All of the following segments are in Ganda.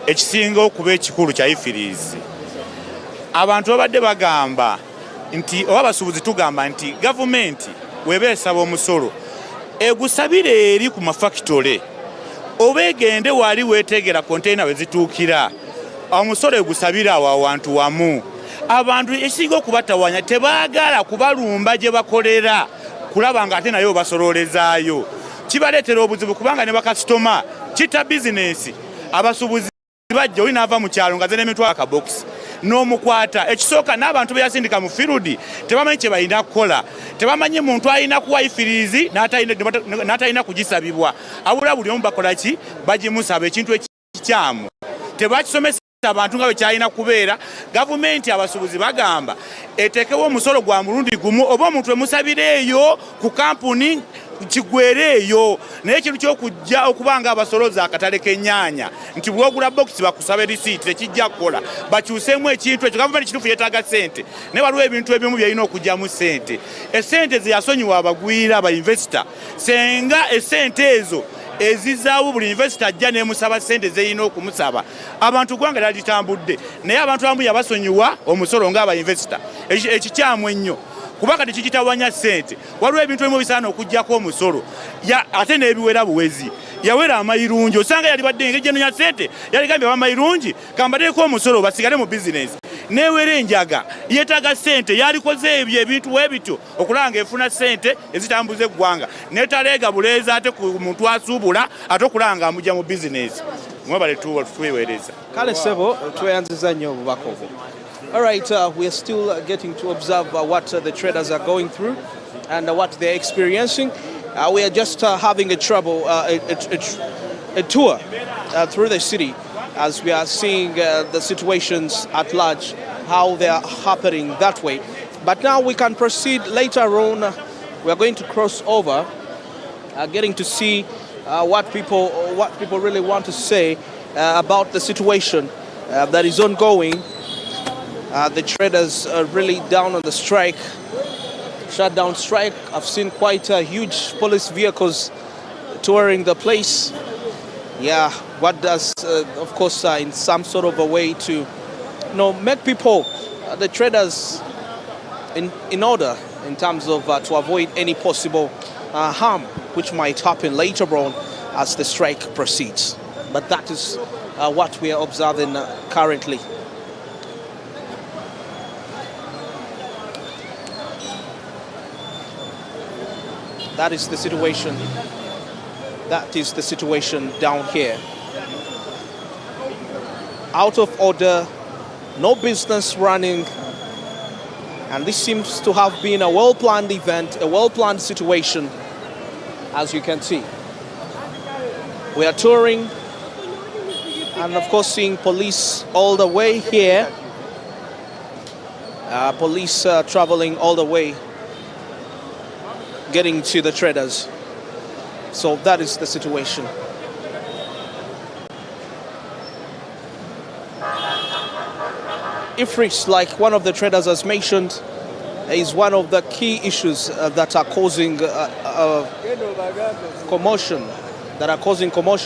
ekisinga okuba ekikulu kya ifirizi abantu babadde bagamba nti oba abasuubuzi tugamba nti gavumenti weba esaba omusolo egusabire eri ku mafakitole oba egende wali wetegera konteyina wezituukira omusolo egusabira awo awantu wamu abantu ekisinga okubatawanya tebaagala kubalumba gye bakolera kulaba nga ate nayo basololezaayo kibaleetera obuzibu kubanga ne bakasitoma kita bizinesi abasuubuzi bajja oli n'ava mu kyalo nga ze n'emitwalo akabokisi n'omukwata ekisooka n'abantu be yasindika mu firudi tebamanyi kye balina kukola tebamanyi muntu alina kuwa ifirizi n'atalina kugisabibwa abula buli omu bakola ki bagimusaba ekintu ekikyamu tebakisomesa abantu nga bwe kyalina kubeera gavumenti abasuubuzi bagamba eteekewo omusolo gwa mulundi gumu oba omuntu emusabireeyo ku kampuni kigwereeyo naye ekintu ky'okujja okubanga abasoloza akatale k'ennyaanya nti bw'ogula bokisi bakusabe risiiti tekijja kukola bakyuseemu ekintu ekyo gavumenti kituufu yeetaaga ssente naye waliwo ebintu ebimu byalina okugyamu ssente essente ze yasonyiwa abagwira abainvesita senga essente ezo ezizaawo buli investor ajja n'emusaba ssente zeyina okumusaba abantu gwanga lalitambudde naye abantu abamu yabasonyiwa omusolo ng'abainvesita ekikyamu ennyo kubanga tekikitawanya ssente waliwo ebintu ebimu bisaana okugjako omusolo ate n'ebiwera buwezi yawera amayirungi osanga yali badde engeri gyenonya ssente yali gambye abamayirungi kambateeko omusolo basigale mu bizinesi newera enjaga yeetaaga ssente yalikoze ebyo ebintu webityo okulanga efuna ssente ezitambuza eggwanga netaleega buleeza ate ku muntu asuubula ate okulanga amujja mu bizinesi mwebale tuweereza kale sebo tweyanziza nnyo obubaka obwo. All right, we are still getting to observe what the traders are going through and what they're experiencing. We are just having a tour through the city as we are seeing the situations at large, how they are happening that way. But now we can proceed later on. We are going to cross over, getting to see what people really want to say about the situation that is ongoing. The traders are really down on the strike, shutdown strike. I've seen quite huge police vehicles touring the place. Yeah, what does, of course, in some sort of a way to, make people, the traders, in order in terms of to avoid any possible harm which might happen later on as the strike proceeds. But that is what we are observing currently. That is the situation. That is the situation down here. Out of order, no business running, and this seems to have been a well-planned event, a well-planned situation, as you can see. We are touring, and of course seeing police all the way here. Police traveling all the way, getting to the traders. So that is the situation. Ifris, like one of the traders has mentioned, is one of the key issues that are causing commotion,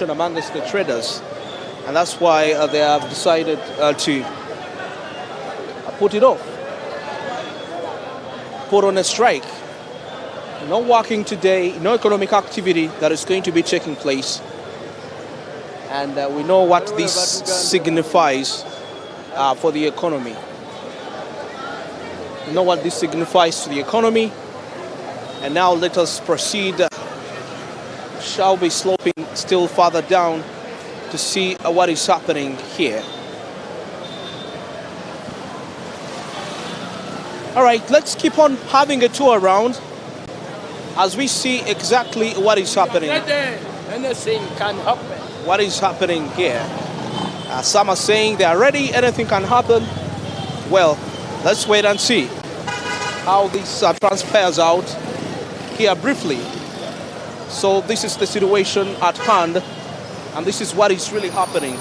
amongst the traders. And that's why they have decided to put it off, put on a strike. No working today, no economic activity that is going to be taking place. And we know what this signifies for the economy. We know what this signifies to the economy. And now let us proceed. Shall be sloping still further down to see what is happening here. All right, let's keep on having a tour around as we see exactly what is happening. Anything can happen. What is happening here? Some are saying they are ready, anything can happen. Well, let's wait and see how this transpires out here briefly. So this is the situation at hand, and this is what is really happening.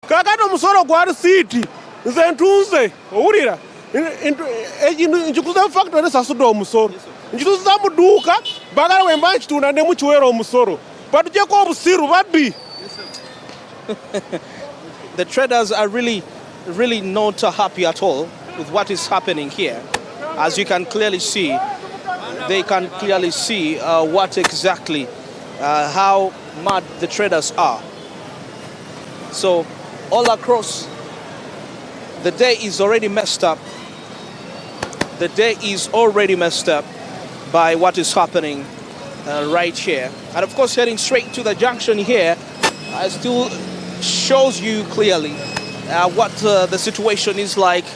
kakati omusoro gwali siiti nze ntunze owulira nkikuza factory esasudde omusoro nkituuza mu dduuka baagala bwe mba nkitunda ne mukiweera omusoro batugyeko obusiru babbi. The traders are really not happy at all with what is happening here. As you can clearly see, they can clearly see what exactly, how mad the traders are. So all across, the day is already messed up. The day is already messed up by what is happening right here. And of course, heading straight to the junction here still shows you clearly what the situation is like,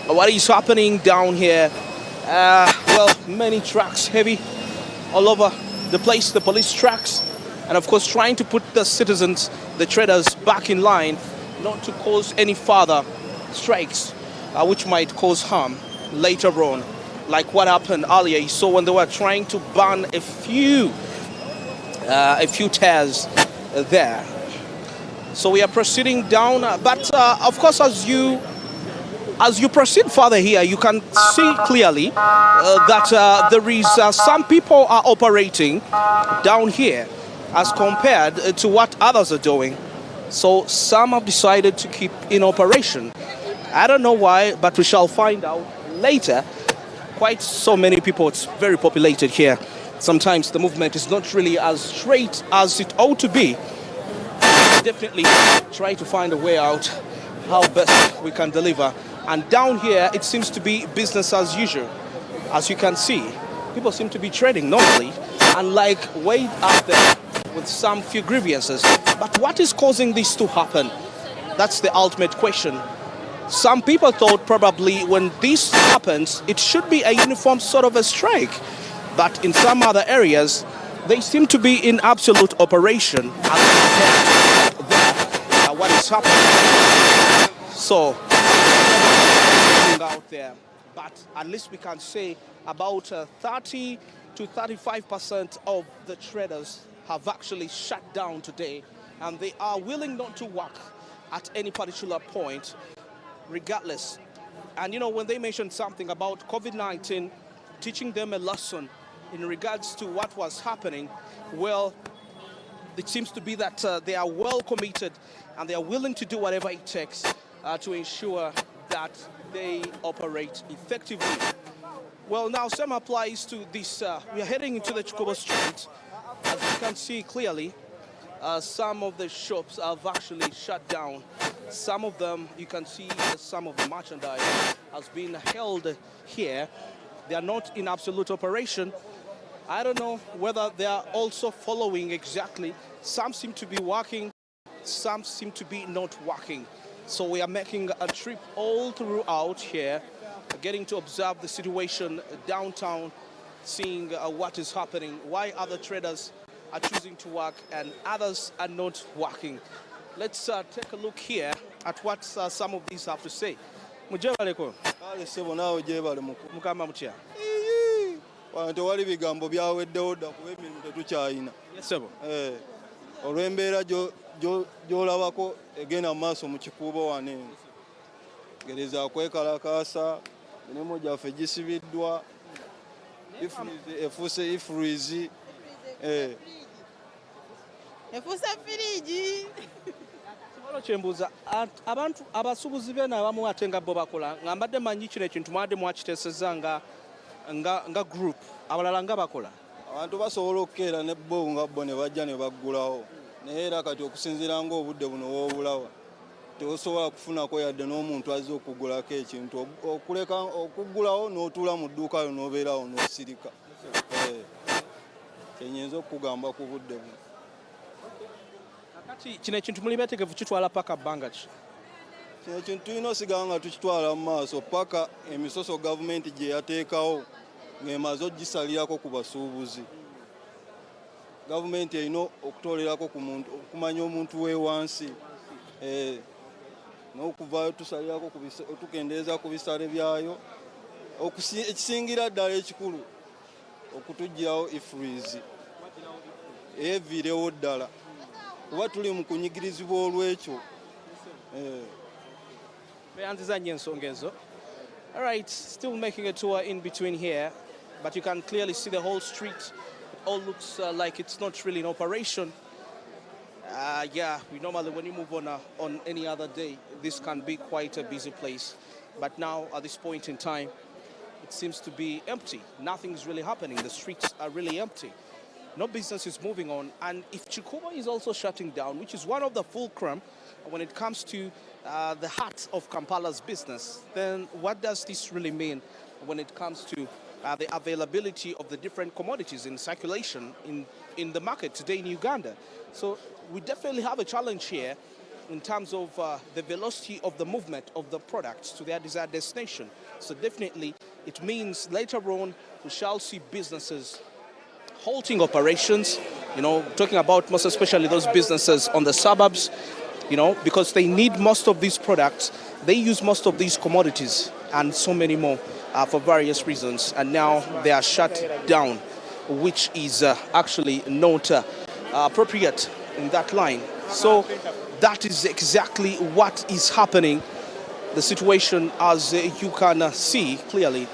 what is happening down here. Well, many trucks heavy all over the place, the police trucks, and of course trying to put the citizens, the traders, back in line, not to cause any further strikes which might cause harm later on, like what happened earlier. You saw when they were trying to ban a few tares there. So we are proceeding down, but of course as you proceed further here, you can see clearly that there is some people are operating down here as compared to what others are doing. So some have decided to keep in operation. I don't know why, but we shall find out later. Quite so many people, it's very populated here. Sometimes the movement is not really as straight as it ought to be. Definitely try to find a way out how best we can deliver. And down here, it seems to be business as usual. As you can see, people seem to be trading normally, unlike way up there with some few grievances. But what is causing this to happen? That's the ultimate question. Some people thought probably when this happens, it should be a uniform sort of a strike. But in some other areas, they seem to be in absolute operation as compared to what is happening. So, out there, but at least we can say about 30 to 35% of the traders have actually shut down today, and they are willing not to work at any particular point, regardless. And you know, when they mentioned something about COVID-19, teaching them a lesson in regards to what was happening, well, it seems to be that they are well committed and they are willing to do whatever it takes to ensure that they operate effectively. Well, now same applies to this. We are heading into the Chikobo Street. As you can see clearly, some of the shops have actually shut down. Some of them, you can see some of the merchandise has been held here. They are not in absolute operation. I don't know whether they are also following exactly. Some seem to be working, some seem to be not working. So we are making a trip all throughout here, getting to observe the situation downtown, seeing what is happening, why other traders are choosing to work and others are not working. Let's take a look here at what some of these have to say. Mujebaleko. Mukama mutya. Tewali bigambo byaweddewo dda kuba emirimu tetukyayina. Yes, sir. Olw'embeera gy'olabako egenda mu maaso mu kikuubo wano eno. Gereza kwekalakaasa, emirimu gyaffe gisibiddwa, efuuse ifurizi. Efuuse firiigi. Kimalo kyembuuza, abantu abasuubuzi beena abamu ate nga bo bakola, nga mbadde manyi kino ekintu mwadde mwakiteesezza nga group, abalala nga bakola. Abantu basobola okukeera ne bo nga bo ne bajja ne baggulawo. Naye era kati okusinziira ng'obudde buno w'obulawa, tosobola kufunako yadde n'omuntu azze okugulako ekintu. Okuleka okuggulawo n'otuula mu dduuka lyo n'obeerawo n'osirika. Kyenyinza okugamba ku budde buno. Kati kino ekintu muli beetegefu kitwala paka bbanga ki? Kino ekintu tulina osigala nga tukitwala mu maaso paka emisoso gavumenti gye yateekawo ng'emaze ogisalirako ku basuubuzi. Gavumenti erina okutolerako okumanya omuntu w'ewansi. N'okuvaayo tusalirako tukendeeza ku bisale byayo. Ekisingira ddala ekikulu okutuggyirawo ifurizi. Eviirewo ddala. Kuba tuli mu kunyigirizibwa olw'ekyo. All right, still making a tour in between here, but you can clearly see the whole street. It all looks like it's not really in operation. Yeah, we normally, when you move on any other day, this can be quite a busy place. But now, at this point in time, it seems to be empty. Nothing's really happening. The streets are really empty. No business is moving on. And if Chikubo is also shutting down, which is one of the fulcrum when it comes to the heart of Kampala's business, then what does this really mean when it comes to the availability of the different commodities in circulation in the market today in Uganda? So we definitely have a challenge here in terms of the velocity of the movement of the products to their desired destination. So definitely it means later on we shall see businesses halting operations, you know, talking about most especially those businesses on the suburbs, you know, because they need most of these products, they use most of these commodities and so many more for various reasons, and now they are shut down, which is actually not appropriate in that line. So that is exactly what is happening. The situation, as you can see clearly,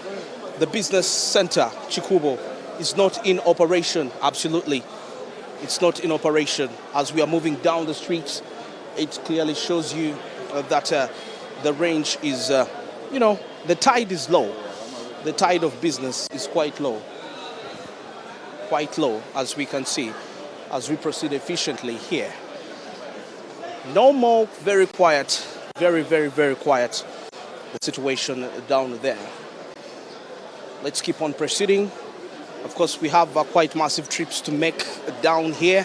the business center, Chikubo, is not in operation. Absolutely, it's not in operation. As we are moving down the streets, it clearly shows you that the range is, you know, the tide is low. The tide of business is quite low, as we can see, as we proceed efficiently here. No more, very quiet, very, very, very quiet, the situation down there. Let's keep on proceeding. Of course, we have quite massive trips to make down here,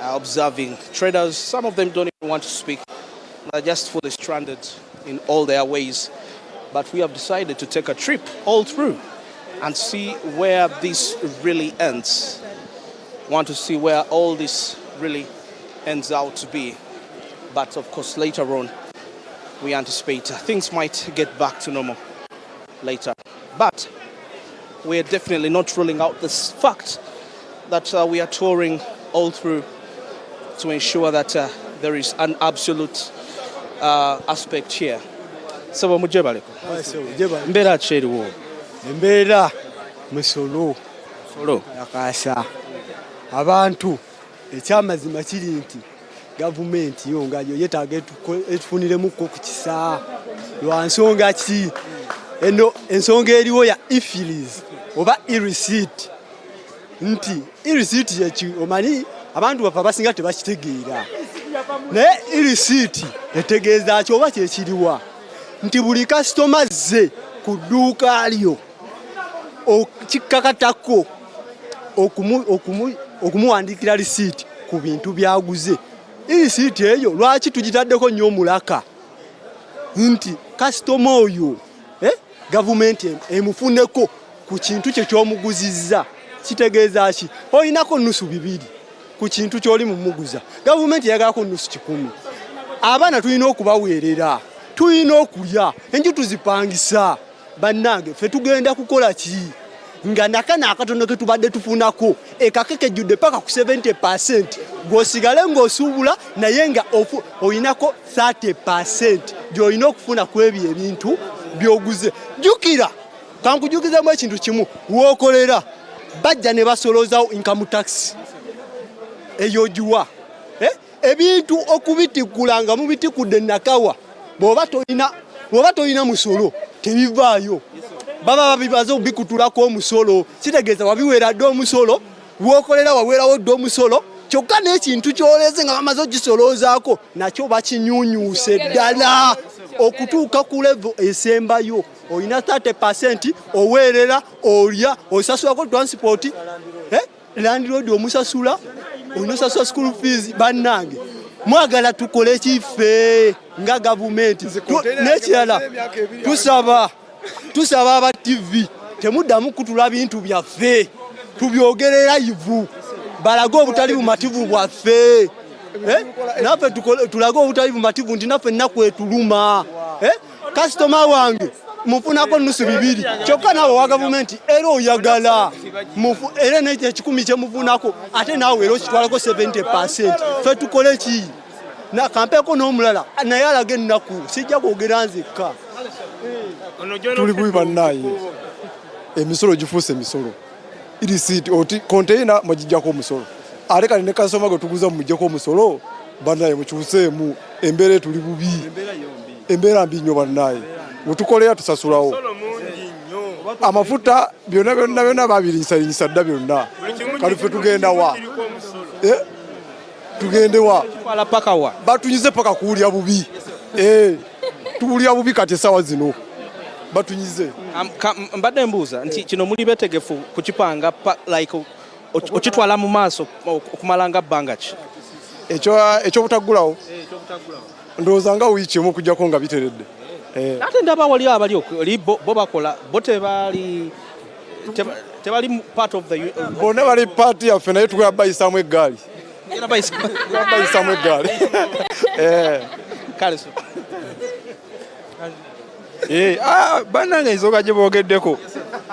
observing traders. Some of them don't even want to speak. They're just fully stranded in all their ways. But we have decided to take a trip all through and see where this really ends. Want to see where all this really ends out to be. But of course, later on, we anticipate things might get back to normal later. But we're definitely not ruling out this fact that we are touring all through to ensure that there is an absolute aspect here. So mujebaleko. Mbera cheriwo. Mbera musolo. Solo yakasa. Abantu ekyamazima kiri nti gavumenti yo ngayo yetaaga etufuniremu ko ku kisaa. Lwansonga ki eno ensonga eriwo ya e-fills oba e-receipt. Nti e-receipt yeki omani abantu bapa basinga tebakitegeera. Ne e-receipt etegeeza ki oba kyekiriwa. Nti buli customer ze ku dduuka lyo okikakatako okumuwandiikira receipt ku bintu byaguze. Receipt eyo lwaki tugitaddeko nnyo omulaka nti customer oyo gavumenti emufuneko ku kintu kye ky'omuguzizza. Kitegeeza ki olinako nnusu 2 ku kintu ky'oli mumuguza. Gavumenti yagalako nnusu 10. Abaana tulina okubaweerera. Tulina okulya enju tuzipangisa. Bannange ffe tugenda kukola ki nga nakana akatono ke tubadde tufunako ekakekejjudde paka ku 70% gwosigale ng'osuubula naye nga olinako 30% gy'olina okufuna ku ebyo ebintu by'oguze. Jjukira kankujjukizemu ekintu kimu w'okolera bajja ne basoloozawo income tax eyo giwa ebintu okubitikkula nga mubitikudde nakawa bw'oba tolina musolo tebivaayo. Baba babibaza obikutulako omusolo. Kitegeeza wabiweera dde omusolo, w'okolera waweerawo dde omusolo, kyokka n'ekintu ky'oleze nga bamaze ogisoloozaako nakyo bakinyuunyuuse ddala okutuuka ku level esembayo. Olina 30% oweerera, olya, osasulako transport, landlord omusasula, olina osasula school fees. Bannange mwagala tukole kiffe nga gavumenti. N'ekirala tusaba aba TV temuddamu kutula bintu byaffe tubyogerera ivu balaga obutali bumativu bwaffe. Naffe tulaga obutali bumativu nti naffe ennaku etuluma. Customer wange mufunako nnusu 2 kyokka naawe wa gavumenti era oyagala era n'ekikumi kye mufunako ate naawe era okitwalako 70%. Ffe tukole ki? na kampeko n'omulala naye alaga ennaku sijja kwogera nzekka tuli bubi bannaye emisolo gifuuse emisolo irisiiti oti konteyina mugijjako omusolo ate kale ne kasoma gwe tuguza mumuggyeko omusolo bannaye mukyuseemu embeera tuli bubi embeera mbi nnyo bannaye wetukolera tusasulawo amafuta byonna babirinyisa dda byonna kale ffe tugenda wa tugende wa batunyize paka kuwulya bubi tuwulya bubi kati esawa zino batunyize mbadde mbuuza nti kino muli betegefu kukipanga like okitwala mu maaso okumala nga bbanga ki ekyobutaggulawo ndowooza nga wiiki emu okuggyako nga biteredde ate ndaba wali abali bo bakola bo tebali part of the bonna bali paati yaffe naye tugenda bayisaamu eggaali bayisaamu eggaali bannange ensonga gye boogeddeko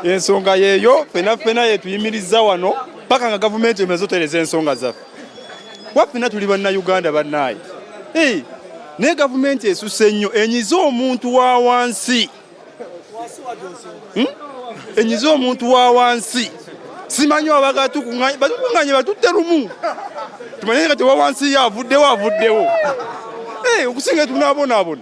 ensonga yeeyo fena yetuyimiriza wano paka nga gavumenti emezotereza ensonga zaffe waffena tuli bannayuganda bannaaye naye gavumenti esusse nnyo enyize omuntu wa wansi enyize omuntu wa wansi simanyi obaga batukuŋŋanye batutte lumu tumanye kati wa wansi ye avuddewo okusinga tunabonaabona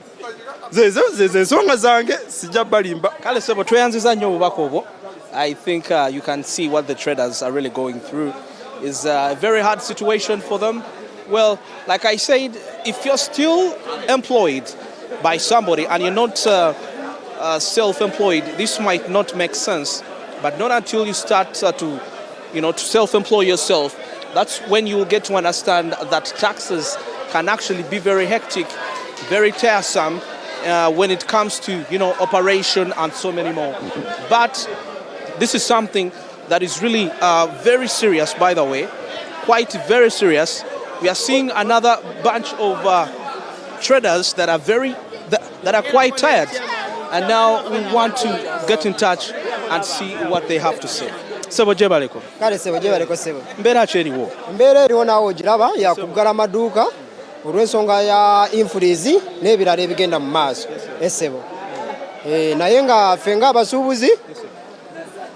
ze ensonga zange sijja balimba kale sebo tweyanziza nnyo obubaka obwo. I think you can see what the traders are really going through. It's a very hard situation for them. Well, like I said, if you're still employed by somebody and you're not self-employed, this might not make sense. But not until you start to self-employ yourself. That's when you will get to understand that taxes can actually be very hectic, very tiresome when it comes to operation and so many more. But this is something that is really very serious, by the way, quite very serious. We are seeing another bunch of traders that are quite tired, and now we want to get in touch and see what they have to say. Sebo jebaleko. Kale sebo jebaleko sebo. Mbeera ki eriwo? Mbeera eriwo naawo giraba ya kuggala maduuka olw'ensonga ya infurizi n'ebirala ebigenda mu maaso. Esebo. Naye nga ffe ng'abasuubuzi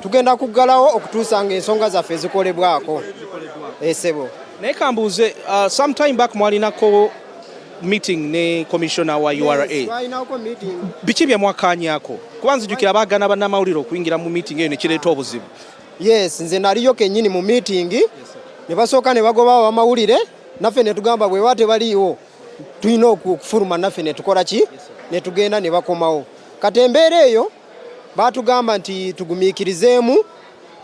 tugenda kuggalawo okutuusa ng'ensonga zaffe zikolebwako. Esebo. Naye kambuuze, sometime back mwalinako meeting ne commissioner wa URA. Biki bye mwakaanyaako? Kuba nzijukira baagana bannamawulire okuyingira mu meeting eyo ne kireeta obuzibu. Yes, nze naliyo kennyini mu meeting ne basooka ne bagoba abamawulire naffe ne tugamba bwe bate baliiwo tulina okufuluma naffe ne tukola ki ne tugenda ne bakomawo. Kati embeera eyo baatugamba nti tugumiikirizeemu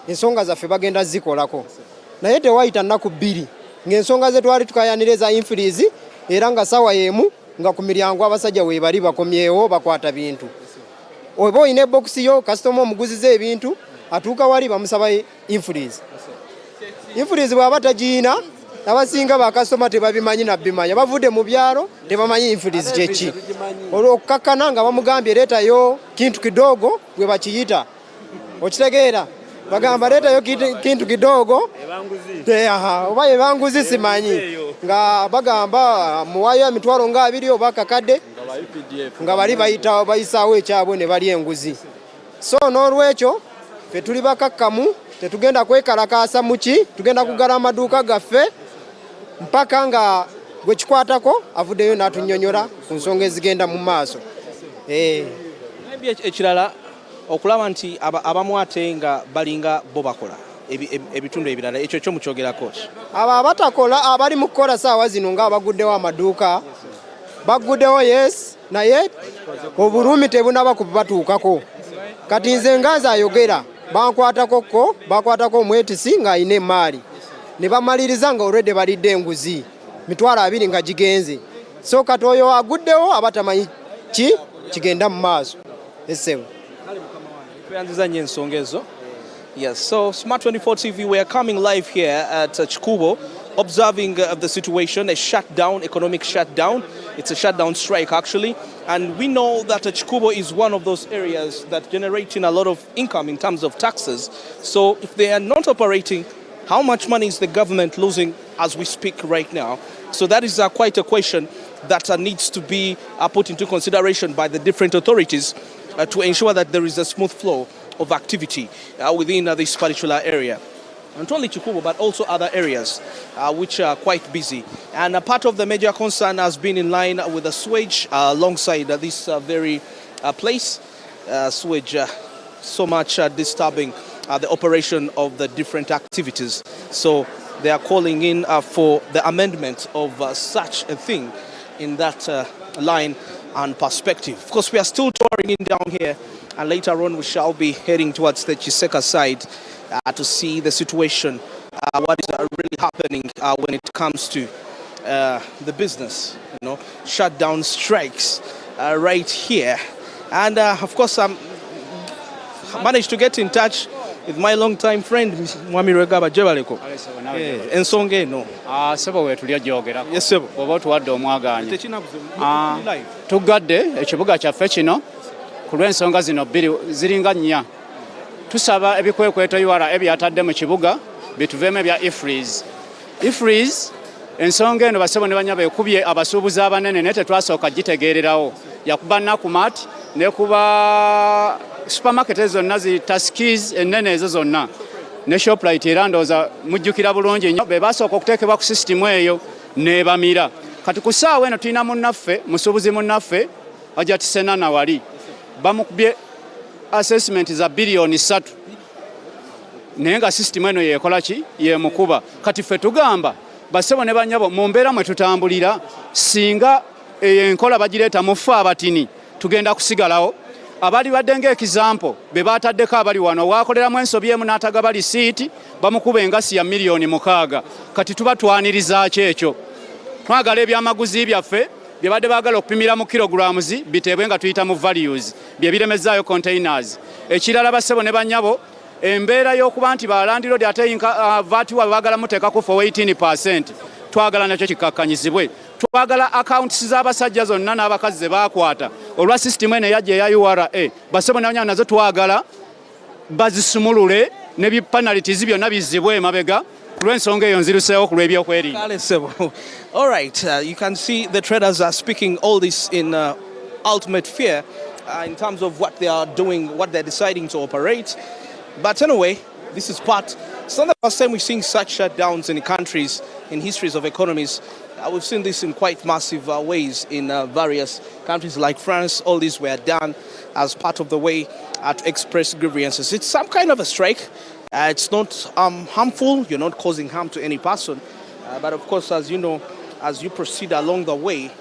ensonga zaffe bagenda zikolako. Naye tewayita nnaku bbiri ng'ensonga ze twali tukayaniriza infurizi era nga sawa yemu nga ku miryango abasajja we bali bakomyewo bakwata bintu. Oba oyina ebokisi yo kasitoma omuguziza ebintu atuuka wali bamusaba infurizi. Infurizi bw'aba tagiina abasinga bakasitoma tebabimanyi nabbimanya bavudde mu byalo tebamanyi infurizi kyeki. Olwo okukakkana nga bamugambye leetayo kintu kidogo bwe bakiyita okitegeera bagamba leetayo kintu kidogo oba ebanguzi simanyi nga bagamba muwayo emitwalo nga 2 oba kakadde nga bali bayisaawo ekyabwe ne bali enguzi. So n'olwekyo ffe tuli bakakkamu tetugenda kwekalakaasa muki tugenda kuggala amaduuka gaffe mpaka nga gwe kikwatako avuddeyo n'atunnyonnyola ku nsonga ezigenda mu maaso. Ekirala okulaba nti abamu ate nga balinga bo bakola ebitundu ebirala ekyo kyo mukyogerako ki? Abo abatakola abali mu kukola saawa zino nga abaguddewo amaduuka baguddewo yes naye obulumi tebunaba kubatuukako. Kati nze ngaza ayogera bakwatako omwetisi ng'ayina emaali ne bamaliriza nga olwedde balidde enguzi 20 nga gigenze. So kati oyo aguddewo abatamanyi ki kigenda mu maaso. Esebo. Yes, so Smart 24 TV, we are coming live here at Chikubo, observing the situation, a shutdown, economic shutdown. It's a shutdown strike, actually. And we know that Chikubo is one of those areas that generating a lot of income in terms of taxes. So if they are not operating, how much money is the government losing as we speak right now? So that is quite a question that needs to be put into consideration by the different authorities to ensure that there is a smooth flow of activity within this particular area. Not only Chikubo, but also other areas which are quite busy. And a part of the major concern has been in line with the sewage alongside this very place. Sewage so much disturbing the operation of the different activities. So they are calling in for the amendment of such a thing in that line and perspective. Of course, we are still touring in down here, and later on we shall be heading towards the Chiseka side to see the situation, what is really happening when it comes to the business, shutdown strikes right here. And of course, I managed to get in touch with my long-time friend, Mwami Regaba Jebaleko. Ensonge no. Sebo wetulya jogera. Yes, sebo. Oba tuwadde omwaganya. Tugadde ekibuga kyaffe kino ku lw'ensonga zino bbiri ziringa nnya. Tusaba ebikwekweto URA ebyatadde mu kibuga bituveemu ebya ifreeze. Ifreeze ensonga eno basebo ne banyaba ekubye abasuubuzi abanene naye tetwasooka gitegeererawo. Yakuba Nakumat ne kuba supermarket zonna zi Taskis ennene ezo zonna ne Shoprite era ndowooza mujjukira bulungi nnyo be basooka okuteekebwa ku sisitimu eyo ne bamira. Kati ku ssaawa eno tulina munnaffe musuubuzi munnaffe Hajati Senana wali bamukubye assessment za billioni 3 naye nga sisitimu eno yekola ki yemukuba. Kati ffe tugamba basebo ne banyabo mu mbeera mwe tutambulira singa enkola bagireeta mu ffe abatini tugenda kusigalawo. Abali badde ng'ekizampo be baataddeko abali wano waakoleramu ensobi emu n'ataga bali siiti bamukuba engasi ya miliyoni 6. Kati tuba twaniriza ekyo. Twagala ebyamaguzi byaffe bye badde baagala okupimira mu kilograms biteebwe nga tuyita mu values bye biremezaayo containers. Ekirala basebo ne banyabo embeera y'okuba nti balandiro ate VAT wa baagala muteekako for 18%. Twagala nakyo kikakkanyizibwe. Twagala accounts z'abasajja zonna n'abakazi ze baakwata olwa system eno eyajja eya URA basebo ne banyabo nazo twagala bazisumulule ne bi penalties byonna bizzibwe emabega lw'ensonga eyo nziruseewo ku lw'ebyokwerinda. All right, you can see the traders are speaking all this in ultimate fear in terms of what they are doing, what they're deciding to operate. But anyway, this is part. It's not the first time we're seeing such shutdowns in countries, in histories of economies. We've seen this in quite massive ways in various countries like France. All these were done as part of the way to express grievances. It's some kind of a strike. It's not harmful. You're not causing harm to any person. But of course, as you know, as you proceed along the way,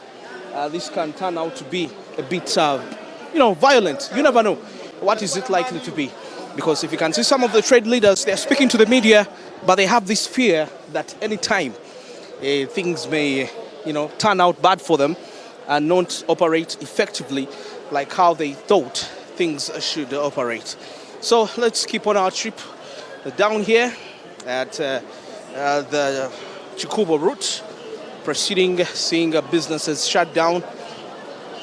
this can turn out to be a bit, violent. You never know. What is it likely to be? Because if you can see some of the trade leaders, they're speaking to the media, but they have this fear that any time things may, turn out bad for them and not operate effectively like how they thought things should operate. So let's keep on our trip down here at the Chikubo route, proceeding, seeing businesses shut down,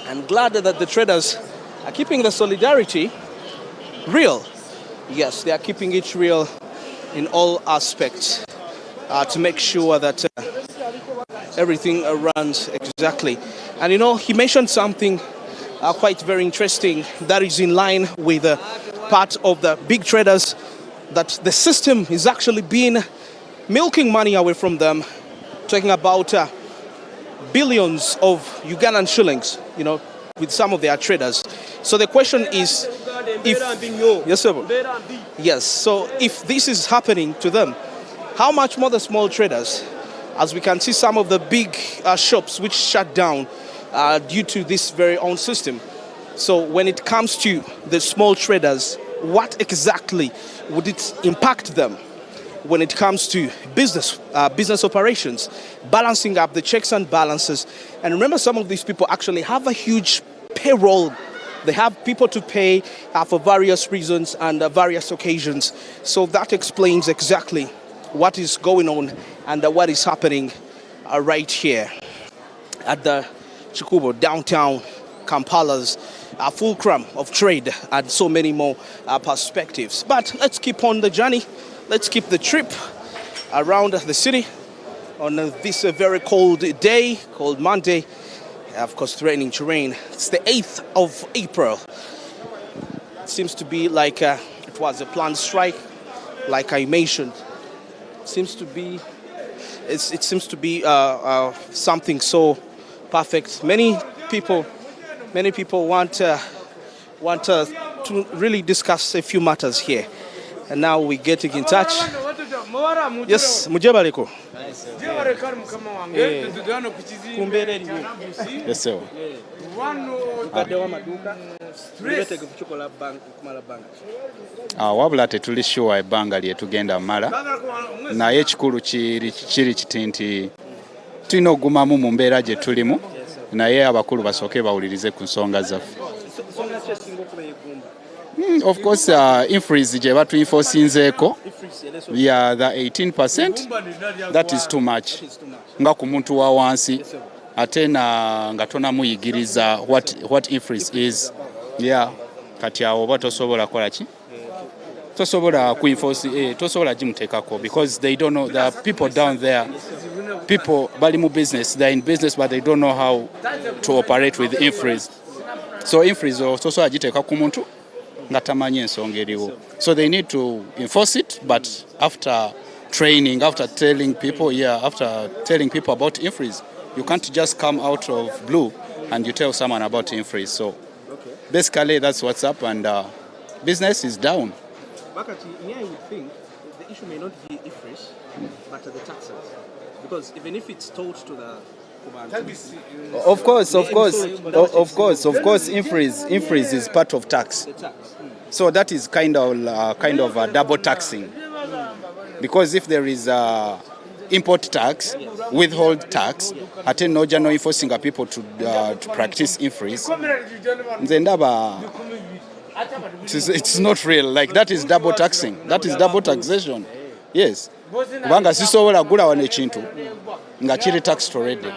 and glad that the traders are keeping the solidarity real. Yes, they are keeping it real in all aspects to make sure that everything runs exactly. And he mentioned something quite very interesting that is in line with part of the big traders, that the system is actually being milking money away from them, talking about billions of Ugandan shillings, with some of their traders. So the question is, yes, so if this is happening to them, how much more the small traders? As we can see, some of the big shops which shut down due to this very own system. So when it comes to the small traders, what exactly would it impact them when it comes to business operations, balancing up the checks and balances? And remember, some of these people actually have a huge payroll. They have people to pay for various reasons and various occasions. So that explains exactly what is going on and what is happening right here at the Chikubo, downtown Kampala's fulcrum of trade and so many more perspectives. But let's keep on the journey. Let's keep the trip around the city on this very cold day, cold Monday. Of course, threatening to rain. It's the 8th of April. It seems to be like it was a planned strike, like I mentioned. It seems to be something so perfect. Many people want to really discuss a few matters here, and now we're getting in touch. Yes, mujebaleko. Yes, sir. Wabula tetuli sure ebbanga lyetugenda mala naye ekikulu kiri kiti nti tulina okugumamu mu mbeera gye tulimu naye abakulu basooke bawulirize ku nsonga zaffe. Of course, infreeze gye batuinforcinzeeko, yeah, the 18%, that is too much. Nga ku muntu wa wansi ate nga tonamuyigiriza what infreeze is. Yeah, kati awo oba tosobola kola ki? Tosobola kuinforce, tosobola jimuteekako because they don't know, the people down there, people bali mu business, they're in business but they don't know how to operate with infreeze. So infreeze tosobola giteeka ku muntu nga tamanyi ensonga eriwo. So they need to enforce it, but after training, after telling people about infreeze, you can't just come out of blue and you tell someone about infreeze. So basically that's what's up, and business is down. Bakati, I would think the issue may not be infreeze, but the taxes. Because even if it's told to the Of course, infreeze is part of tax. So that is kind of a double taxing. Because if there is import tax, withhold tax, attend no general enforcing people to practice infreeze, then it's not real. Like that is double taxing. That is double taxation. Yes. Kubanga sisobola gula wane chintu nga kiri taxed already.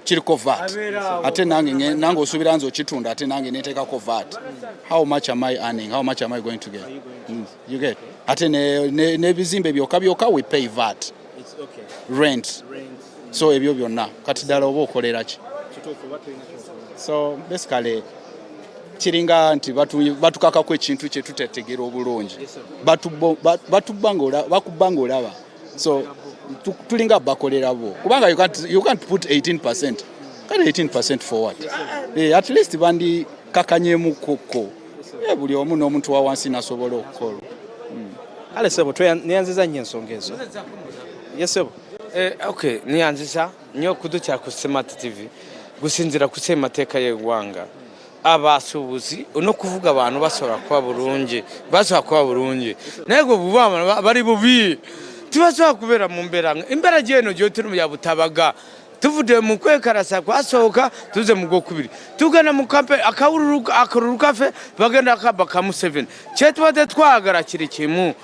Kiriko VAT. Ate nange osubira nzo kitunda ate nange netekako VAT. How much am I earning? How much am I going to get? You get. Ate ne bizimbe byoka we pay VAT. It's okay. Rent. So ebyo byonna kati dala oba okolera ki? So basically kiringa nti batukakako ekintu kye tutetegera obulungi. Bakubanga olaba. So tulinga bakolera bo. Kubanga you can't put 18%. Kale 18% for what? At least bandi kakanyemu koko. Buli omu n'omuntu wa wansi nasobola okukola. Ale sebo nianziza nyensonga ezo. Yes sebo. Okay, nianziza nyo kuducha ku Smart TV. Gusinzira ku mateka y'egwanga. Abasubuzi no kuvuga abantu basora kwa burungi. Nego bubama bari bubi. Tubasoba kubera mu mberanga. Imbera jeno gyo turi mu yabutabaga. Tuvude mu kwekarasa kwasohoka tuze mu gokubiri. Tugana mu kampe akaruruka fe bagenda akabaka mu 7. Chetwade twagara kiri kimu.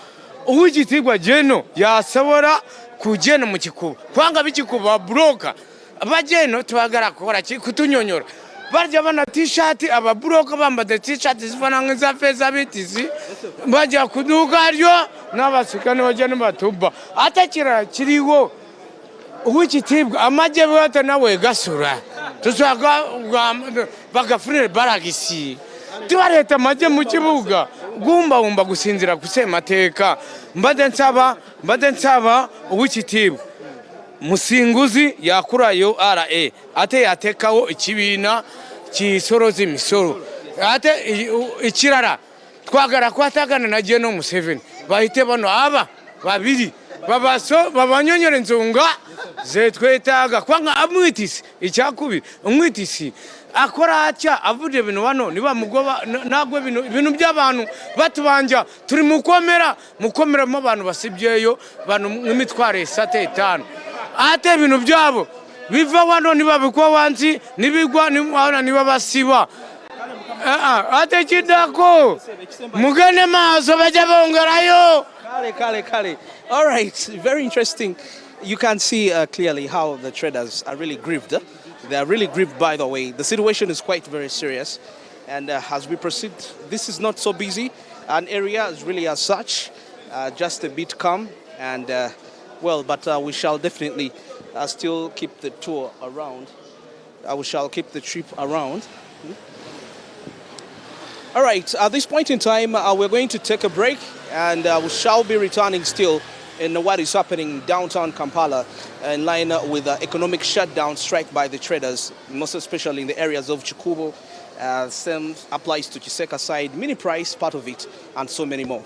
Uwigitigwa jeno yasabora kujena mu kikuba. Kwanga bikikuba broka. Abajeno twagara kokora kutunyonyora. Barja bana t-shirt ababuroka bambade t-shirt zifananga za feza bitisi baja kuduka ryo n'abasikane bajana batuba atakira kiriwo uwikitibwa amaje bwata nawe gasura tuzaga bagafurire baragisi tubareta maje mu kibuga gumba gusinzira kusemateka mbade nsaba uwikitibwa Musinguzi yakurayo RA ate yatekaho ikibina kisorozi misoro ate ikirara twagara kwatagana na Jeno mu 7 bahite bano babiri babanyonyere nzunga zetwetaga kwanga amwitisi icyakubiri umwitisi akora atya avude bino bano niba mugoba nagwe bino by'abantu batubanja turi mukomera mu abantu basibyeyo bano mwimitware 5 ate bino byabo biva wano niba bikwa wanzi nibigwa niba basiba ate kidako mugene maso baje bongerayo kale. All right, very interesting. You can see clearly how the traders are really grieved. They are really grieved, by the way. The situation is quite very serious, and as we proceed, this is not so busy. An area is really as such, just a bit calm, and but we shall definitely still keep the tour around we shall keep the trip around. All right, at this point in time, we're going to take a break, and we shall be returning still in what is happening in downtown Kampala in line with the economic shutdown strike by the traders, most especially in the areas of Chikubo. Same applies to Chiseka side, mini price, part of it, and so many more.